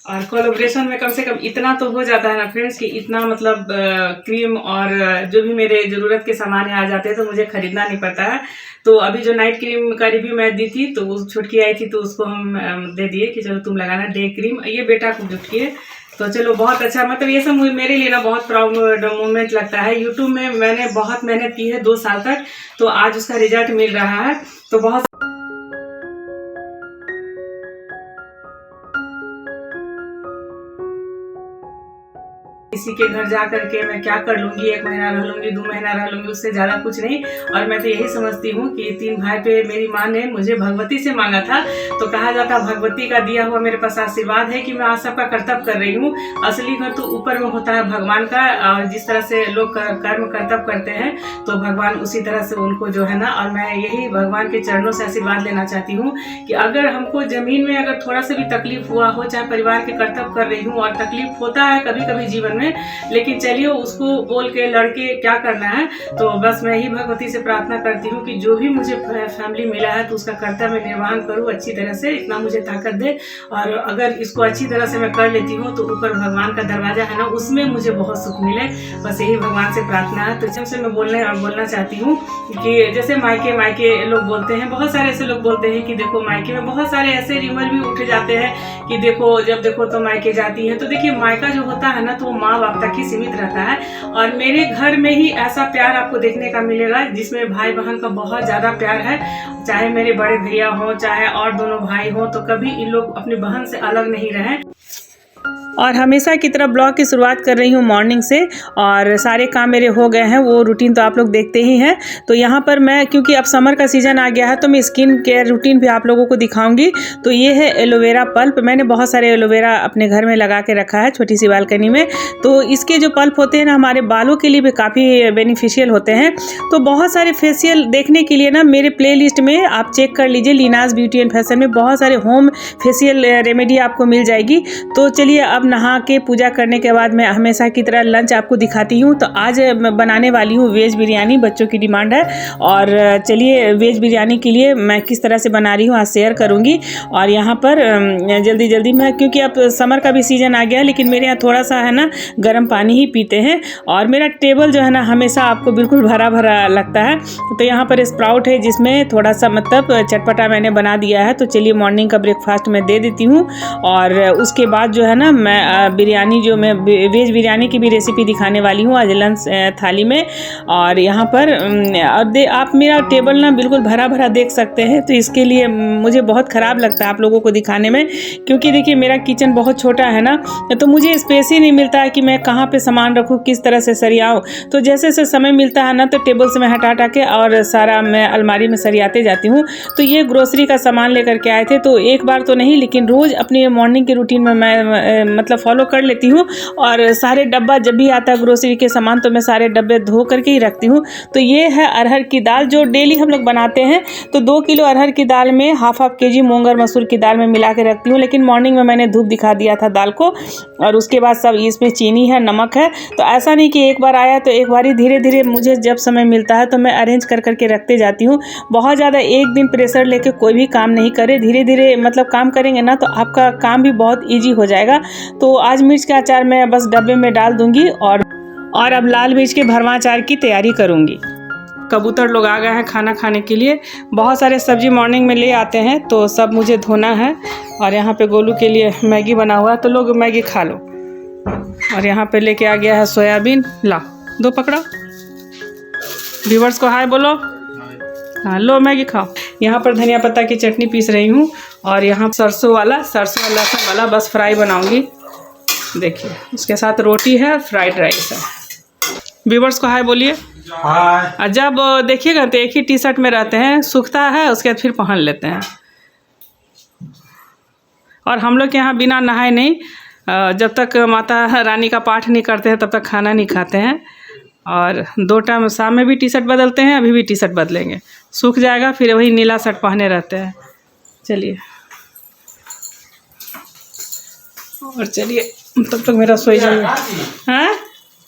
और कोलैबोरेशन में कम से कम इतना तो हो जाता है ना फ्रेंड्स कि इतना मतलब क्रीम और जो भी मेरे ज़रूरत के सामान आ जाते हैं तो मुझे ख़रीदना नहीं पड़ता है। तो अभी जो नाइट क्रीम का रिव्यू मैं दी थी तो वो छुटकी आई थी तो उसको हम दे दिए कि चलो तुम लगाना डे क्रीम, ये बेटा को गिफ्ट किए। तो चलो बहुत अच्छा, मतलब ये सब मेरे लिए ना बहुत प्राउड मोमेंट लगता है। यूट्यूब में मैंने बहुत मेहनत की है 2 साल तक, तो आज उसका रिजल्ट मिल रहा है। तो बहुत किसी के घर जा करके मैं क्या कर लूँगी, 1 महीना रह लूँगी, 2 महीना रह लूँगी, उससे ज़्यादा कुछ नहीं। और मैं तो यही समझती हूँ कि 3 भाई पे मेरी माँ ने मुझे भगवती से मांगा था। तो कहा जाता है भगवती का दिया हुआ मेरे पास आशीर्वाद है कि मैं आज सबका कर्तव्य कर रही हूँ। असली घर तो ऊपर में होता है भगवान का, और जिस तरह से लोग कर्म कर्तव्य करते हैं तो भगवान उसी तरह से उनको जो है ना, और मैं यही भगवान के चरणों से आशीर्वाद लेना चाहती हूँ कि अगर हमको ज़मीन में अगर थोड़ा सा भी तकलीफ हुआ हो, चाहे परिवार के कर्तव्य कर रही हूँ और तकलीफ होता है कभी कभी जीवन में, लेकिन चलिए उसको बोल के लड़के क्या करना है। तो बस मैं ही भगवती से प्रार्थना करती हूँ कि जो भी मुझे फैमिली मिला है तो उसका कर्तव्य निर्वहन करूँ अच्छी तरह से, इतना मुझे ताकत दे। और अगर इसको अच्छी तरह से मैं कर लेती हूँ तो ऊपर भगवान का दरवाजा है ना, उसमें मुझे बहुत सुख मिले, बस यही भगवान से प्रार्थना है। तो जब से मैं बोलना चाहती हूँ कि जैसे मायके लोग बोलते हैं, बहुत सारे ऐसे लोग बोलते हैं कि देखो मायके में बहुत सारे ऐसे रिमर भी उठ जाते हैं कि देखो जब देखो तो मायके जाती है। तो देखिए मायका जो होता है ना तो माँ बाप तक ही सीमित रहता है, और मेरे घर में ही ऐसा प्यार आपको देखने का मिलेगा जिसमें भाई बहन का बहुत ज़्यादा प्यार है। चाहे मेरे बड़े भैया हो, चाहे और दोनों भाई हो, तो कभी इन लोग अपनी बहन से अलग नहीं रहे। और हमेशा की तरह ब्लॉग की शुरुआत कर रही हूँ मॉर्निंग से, और सारे काम मेरे हो गए हैं, वो रूटीन तो आप लोग देखते ही हैं। तो यहाँ पर मैं, क्योंकि अब समर का सीज़न आ गया है, तो मैं स्किन केयर रूटीन भी आप लोगों को दिखाऊंगी। तो ये है एलोवेरा पल्प, मैंने बहुत सारे एलोवेरा अपने घर में लगा के रखा है छोटी सी बालकनी में। तो इसके जो पल्प होते हैं ना हमारे बालों के लिए भी काफ़ी बेनिफिशियल होते हैं। तो बहुत सारे फेशियल देखने के लिए ना मेरे प्ले लिस्ट में आप चेक कर लीजिए, लीनाज ब्यूटी एंड फैशन में बहुत सारे होम फेशियल रेमेडी आपको मिल जाएगी। तो चलिए अब नहा के पूजा करने के बाद मैं हमेशा की तरह लंच आपको दिखाती हूँ। तो आज मैं बनाने वाली हूँ वेज बिरयानी, बच्चों की डिमांड है। और चलिए वेज बिरयानी के लिए मैं किस तरह से बना रही हूँ आज शेयर करूँगी। और यहाँ पर जल्दी मैं, क्योंकि अब समर का भी सीज़न आ गया है, लेकिन मेरे यहाँ थोड़ा सा है ना गर्म पानी ही पीते हैं, और मेरा टेबल जो है ना हमेशा आपको बिल्कुल भरा भरा लगता है। तो यहाँ पर स्प्राउट है जिसमें थोड़ा सा मतलब चटपटा मैंने बना दिया है। तो चलिए मॉर्निंग का ब्रेकफास्ट मैं दे देती हूँ, और उसके बाद जो है ना मैं बिरयानी, जो मैं वेज बिरयानी की भी रेसिपी दिखाने वाली हूँ आज लंच थाली में। और यहाँ पर आप मेरा टेबल ना बिल्कुल भरा भरा देख सकते हैं। तो इसके लिए मुझे बहुत ख़राब लगता है आप लोगों को दिखाने में, क्योंकि देखिए मेरा किचन बहुत छोटा है ना, तो मुझे स्पेस ही नहीं मिलता है कि मैं कहाँ पे सामान रखूँ, किस तरह से सरियाऊँ। तो जैसे समय मिलता है ना तो टेबल से मैं हटा के और सारा मैं अलमारी में सरियाते जाती हूँ। तो ये ग्रोसरी का सामान लेकर के आए थे, तो एक बार तो नहीं लेकिन रोज़ अपनी मॉर्निंग की रूटीन में मैं मतलब फॉलो कर लेती हूँ। और सारे डब्बा जब भी आता है ग्रोसरी के सामान तो मैं सारे डब्बे धो करके ही रखती हूँ। तो ये है अरहर की दाल जो डेली हम लोग बनाते हैं। तो 2 किलो अरहर की दाल में हाफ केजी मूंगर मसूर की दाल में मिला के रखती हूँ, लेकिन मॉर्निंग में मैंने धूप दिखा दिया था दाल को। और उसके बाद सब इसमें चीनी है, नमक है। तो ऐसा नहीं कि एक बार आया तो एक बार ही, धीरे धीरे मुझे जब समय मिलता है तो मैं अरेंज कर करके रखते जाती हूँ। बहुत ज़्यादा एक दिन प्रेशर लेके कोई भी काम नहीं करे, धीरे धीरे मतलब काम करेंगे ना तो आपका काम भी बहुत ईजी हो जाएगा। तो आज मिर्च का अचार मैं बस डब्बे में डाल दूंगी, और अब लाल मिर्च के भरवा अचार की तैयारी करूंगी। कबूतर लोग आ गए हैं खाना खाने के लिए। बहुत सारे सब्जी मॉर्निंग में ले आते हैं तो सब मुझे धोना है। और यहाँ पे गोलू के लिए मैगी बना हुआ है, तो लोग मैगी खा लो। और यहाँ पे लेके आ गया है सोयाबीन, ला 2 पकड़ो। व्यूवर्स को हाय बोलो। हाँ लो मैगी खाओ। यहाँ पर धनिया पत्ता की चटनी पीस रही हूँ, और यहाँ सरसों वाला लहसुन वाला बस फ्राई बनाऊंगी। देखिए उसके साथ रोटी है, फ्राइड राइस है। व्यूवर्स को हाय बोलिए। हाय। जब देखिएगा तो एक ही टी शर्ट में रहते हैं, सूखता है उसके बाद फिर पहन लेते हैं। और हम लोग के यहाँ बिना नहाए नहीं, जब तक माता रानी का पाठ नहीं करते हैं तब तक खाना नहीं खाते हैं। और 2 टाइम शाम में भी टी शर्ट बदलते हैं, अभी भी टी शर्ट बदलेंगे, सूख जाएगा फिर वही नीला शर्ट पहने रहते हैं। चलिए, और चलिए तब तक मेरा सोई जाइए। हाँ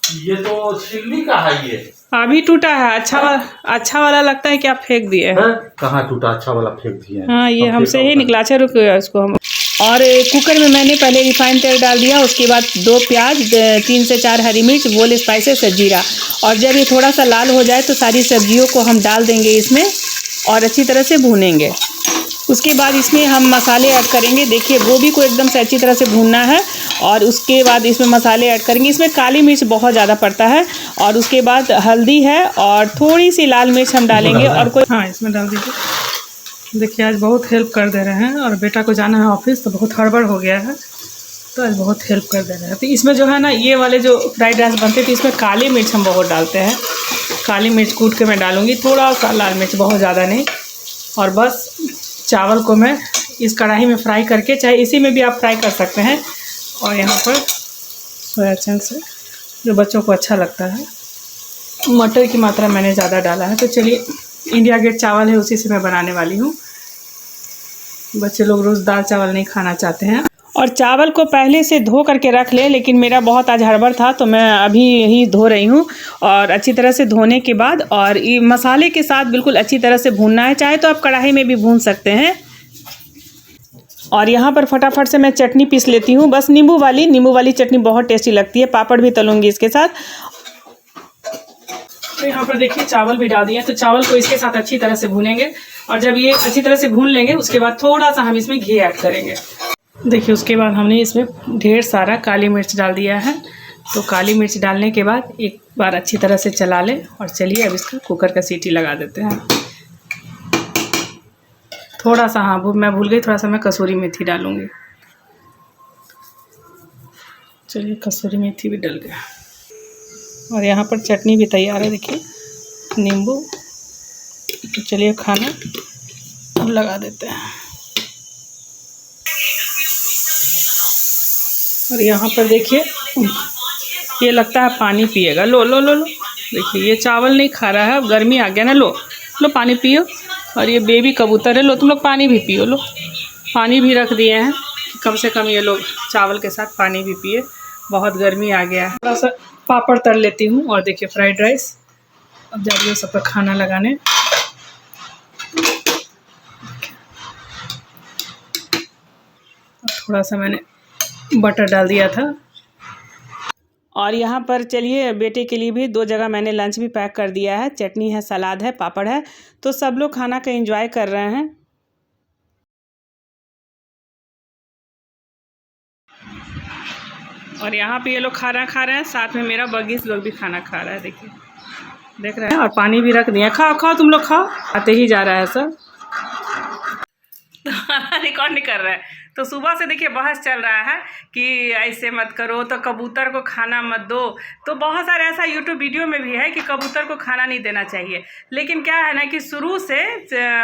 ये तो सिल्ली का है, ये अभी टूटा है। अच्छा वाला लगता है कि आप फेंक दिए हैं? कहाँ टूटा? अच्छा वाला फेंक दिए। हाँ ये हमसे ही निकला। अच्छा रुको इसको हम और कुकर में मैंने पहले रिफाइंड तेल डाल दिया, उसके बाद 2 प्याज, 3 से 4 हरी मिर्च, बोल स्पाइसेस, जीरा। और जब ये थोड़ा सा लाल हो जाए तो सारी सब्जियों को हम डाल देंगे इसमें और अच्छी तरह से भूनेंगे। उसके बाद इसमें हम मसाले ऐड करेंगे। देखिए गोभी को एकदम से अच्छी तरह से भूनना है और उसके बाद इसमें मसाले ऐड करेंगे। इसमें काली मिर्च बहुत ज़्यादा पड़ता है और उसके बाद हल्दी है और थोड़ी सी लाल मिर्च हम डालेंगे। और कोई हाँ इसमें डाल दीजिए। देखिए आज बहुत हेल्प कर दे रहे हैं और बेटा को जाना है ऑफिस तो बहुत हड़बड़ हो गया है, तो आज बहुत हेल्प कर दे रहे हैं। तो इसमें जो है ना ये वाले जो फ्राइड राइस बनते हैं तो इसमें काली मिर्च हम बहुत डालते हैं। काली मिर्च कूट के मैं डालूँगी, थोड़ा सा लाल मिर्च, बहुत ज़्यादा नहीं। और बस चावल को मैं इस कढ़ाई में फ्राई करके, चाहे इसी में भी आप फ्राई कर सकते हैं। और यहाँ पर सोया चंक्स है जो बच्चों को अच्छा लगता है। मटर की मात्रा मैंने ज़्यादा डाला है। तो चलिए इंडिया गेट चावल है उसी से मैं बनाने वाली हूँ। बच्चे लोग रोज़ दाल चावल नहीं खाना चाहते हैं। और चावल को पहले से धो करके रख ले, लेकिन मेरा बहुत आज हड़बड़ था तो मैं अभी यही धो रही हूँ। और अच्छी तरह से धोने के बाद और ये मसाले के साथ बिल्कुल अच्छी तरह से भूनना है, चाहे तो आप कढ़ाई में भी भून सकते हैं। और यहाँ पर फटाफट से मैं चटनी पीस लेती हूँ, बस नींबू वाली चटनी बहुत टेस्टी लगती है। पापड़ भी तलूँगी इसके साथ। तो यहाँ पर देखिए चावल भी डाल दिए, तो चावल को इसके साथ अच्छी तरह से भूनेंगे। और जब ये अच्छी तरह से भून लेंगे उसके बाद थोड़ा सा हम इसमें घी ऐड करेंगे। देखिए उसके बाद हमने इसमें ढेर सारा काली मिर्च डाल दिया है। तो काली मिर्च डालने के बाद एक बार अच्छी तरह से चला लें। और चलिए अब इसका कुकर का सीटी लगा देते हैं। थोड़ा सा हाँ मैं भूल गई, थोड़ा सा मैं कसूरी मेथी डालूँगी। चलिए कसूरी मेथी भी डल गया। और यहाँ पर चटनी भी तैयार है, देखिए नींबू। तो चलिए खाना अब लगा देते हैं। और यहाँ पर देखिए ये लगता है पानी पिएगा। लो लो लो लो, देखिए ये चावल नहीं खा रहा है, अब गर्मी आ गया ना। लो लो पानी पियो। और ये बेबी कबूतर है, लो तुम लोग पानी भी पियो। लो पानी भी रख दिए हैं कि कम से कम ये लोग चावल के साथ पानी भी पिए, बहुत गर्मी आ गया है। थोड़ा सा पापड़ तल लेती हूँ। और देखिए फ्राइड राइस अब जा रही हूँ सब पर खाना लगाने। थोड़ा सा मैंने बटर डाल दिया था। और यहाँ पर चलिए बेटे के लिए भी 2 जगह मैंने लंच भी पैक कर दिया है। चटनी है, सलाद है, पापड़ है। तो सब लोग खाना का एंजॉय कर रहे हैं। और यहाँ पे ये लोग खाना खा रहे हैं, साथ में मेरा बगीच लोग भी खाना खा रहा है। देखिए देख रहे हैं। और पानी भी रख दिया। खाओ खाओ तुम लोग खाओ। आते ही जा रहा है सब। रिकॉर्ड नहीं कर रहा है। तो सुबह से देखिए बहस चल रहा है कि ऐसे मत करो, तो कबूतर को खाना मत दो। तो बहुत सारे ऐसा यूट्यूब वीडियो में भी है कि कबूतर को खाना नहीं देना चाहिए। लेकिन क्या है ना कि शुरू से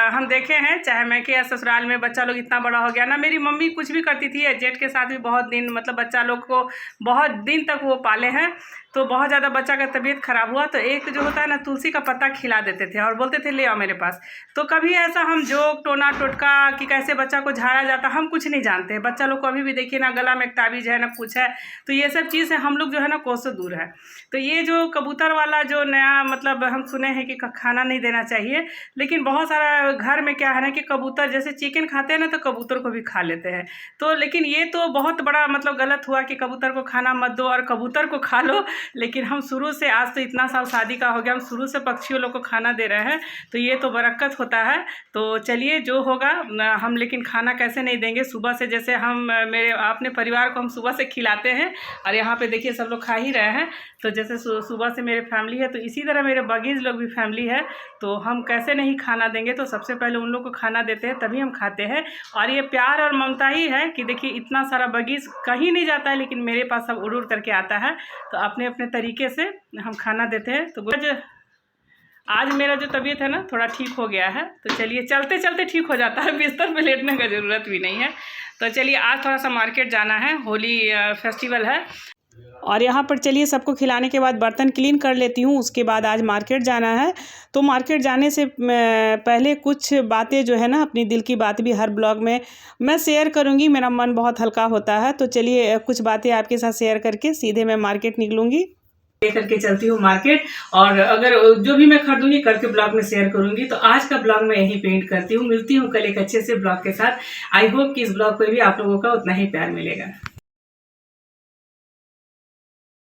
हम देखे हैं, चाहे मैं कि ससुराल में बच्चा लोग इतना बड़ा हो गया ना, मेरी मम्मी कुछ भी करती थी, जेठ के साथ भी बहुत दिन मतलब बच्चा लोग को बहुत दिन तक वो पाले हैं। तो बहुत ज़्यादा बच्चा का तबीयत ख़राब हुआ तो एक जो होता है ना तुलसी का पत्ता खिला देते थे और बोलते थे ले आओ मेरे पास। तो कभी ऐसा हम जोक टोना टोटका कि कैसे बच्चा को झाड़ा जाता हम कुछ नहीं जानते हैं। बच्चा लोग को अभी भी देखिए ना गला में एक ताबीज़ है ना कुछ है। तो ये सब चीज़ से हम लोग जो है ना कोसों दूर है। तो ये जो कबूतर वाला जो नया मतलब हम सुने हैं कि खाना नहीं देना चाहिए, लेकिन बहुत सारा घर में क्या है ना कि कबूतर जैसे चिकन खाते हैं ना तो कबूतर को भी खा लेते हैं। तो लेकिन ये तो बहुत बड़ा मतलब गलत हुआ कि कबूतर को खाना मत दो और कबूतर को खा लो। लेकिन हम शुरू से, आज तो इतना साल शादी का हो गया, हम शुरू से पक्षियों लोग को खाना दे रहे हैं। तो ये तो बरकत होता है। तो चलिए जो होगा हम, लेकिन खाना कैसे नहीं देंगे। सुबह से जैसे हम मेरे अपने परिवार को हम सुबह से खिलाते हैं और यहाँ पे देखिए सब लोग खा ही रहे हैं। तो जैसे सुबह से मेरे फैमिली है तो इसी तरह मेरे बगीज लोग भी फैमिली है। तो हम कैसे नहीं खाना देंगे। तो सबसे पहले उन लोग को खाना देते हैं तभी हम खाते हैं। और ये प्यार और ममता ही है कि देखिए इतना सारा बगीज कहीं नहीं जाता है लेकिन मेरे पास सब उड़ उड़ करके आता है। तो अपने अपने तरीके से हम खाना देते हैं। तो आज मेरा जो तबीयत है ना थोड़ा ठीक हो गया है। तो चलिए चलते चलते ठीक हो जाता है, बिस्तर पे लेटने का ज़रूरत भी नहीं है। तो चलिए आज थोड़ा सा मार्केट जाना है, होली फेस्टिवल है। और यहाँ पर चलिए सबको खिलाने के बाद बर्तन क्लीन कर लेती हूँ। उसके बाद आज मार्केट जाना है। तो मार्केट जाने से पहले कुछ बातें जो है ना, अपनी दिल की बात भी हर ब्लॉग में मैं शेयर करूँगी। मेरा मन बहुत हल्का होता है। तो चलिए कुछ बातें आपके साथ शेयर करके सीधे मैं मार्केट निकलूँगी। लेकर के चलती हूँ मार्केट, और अगर जो भी मैं खरीदूंगी कल के ब्लॉग में शेयर करूंगी। तो आज का ब्लॉग मैं यही पेंट करती हूँ। मिलती हूँ कल एक अच्छे से ब्लॉग के साथ। आई होप कि इस ब्लॉग को भी आप लोगों का उतना ही प्यार मिलेगा।